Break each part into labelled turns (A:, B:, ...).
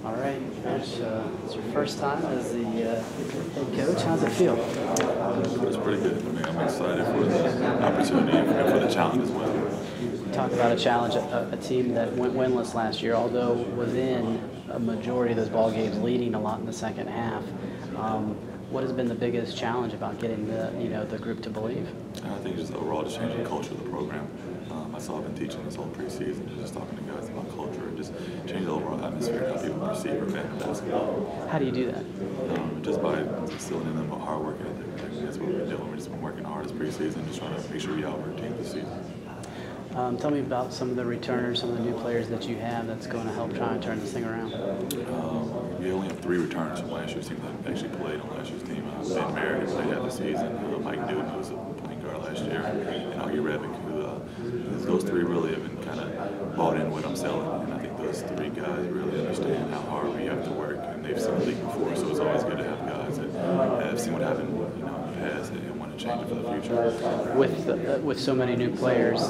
A: All right, Coach, it's your first time as the head coach. How's it feel?
B: It's pretty good. I mean, I'm excited for the opportunity and for the challenge as well.
A: Talk about a challenge, a team that went winless last year, although was in a majority of those ball games, leading a lot in the second half. What has been the biggest challenge about getting the group to believe?
B: I think just overall just changing the culture of the program. I've been teaching this whole preseason, just talking to guys about culture and just changing the overall atmosphere and how people perceive or fan basketball.
A: How do you do that?
B: Just by instilling in them a hard work ethic. That's what we've been doing. We've just been working hard this preseason, just trying to make sure we outwork teams this season.
A: Tell me about some of the returners, some of the new players that you have that's going to help try and turn this thing around.
B: We only have 3 returners from last year's team that actually played on last year's team. Ben Merritt, who played half the season, Mike Newton, who was a point guard last year, and Augie Revick, those 3 really have been kind of bought in what I'm selling. And I think those 3 guys really understand how hard we have to work, and they've seen the league before, so it's always good to have guys that have seen what happened in the past and want to change it for the future.
A: With so many new players,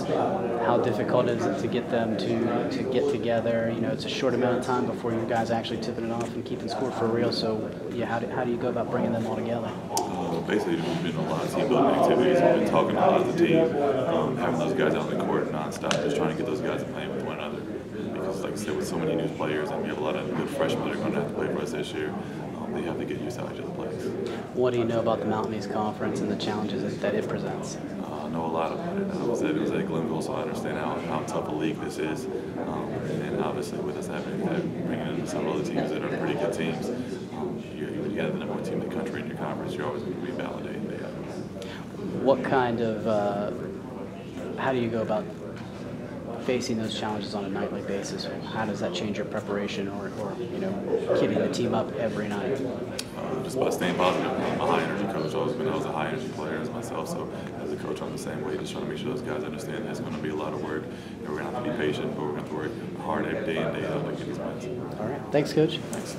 A: how difficult is it to get them to get together? You know, it's a short amount of time before you guys actually tipping it off and keeping score for real. So, yeah, how do you go about bringing them all together?
B: Basically, we've been a lot of team building activities. We've been talking a lot as a team, having those guys out on the court nonstop, just trying to get those guys playing with one another. Because, like I said, with so many new players, and we have a lot of good freshmen that are going to have to play for us this year, they have to get used to how each other plays.
A: What do you know about the Mountain East Conference and the challenges that it presents?
B: I know a lot about it. I was at Glenville, so I understand how tough a league this is. And obviously, with us bringing in several other teams that are pretty good teams, you have the number 1 team in the country in your conference, you're always going to be validating data.
A: What kind of, how do you go about facing those challenges on a nightly basis? How does that change your preparation or keeping the team up every night?
B: Just by staying positive. I'm a high energy coach. I was a high energy player as myself, so as a coach I'm the same way, just trying to make sure those guys understand that it's going to be a lot of work and we're going to have to be patient, but we're going to have to work hard every day and day out to get these wins.
A: All right. Thanks, Coach.
B: Thanks.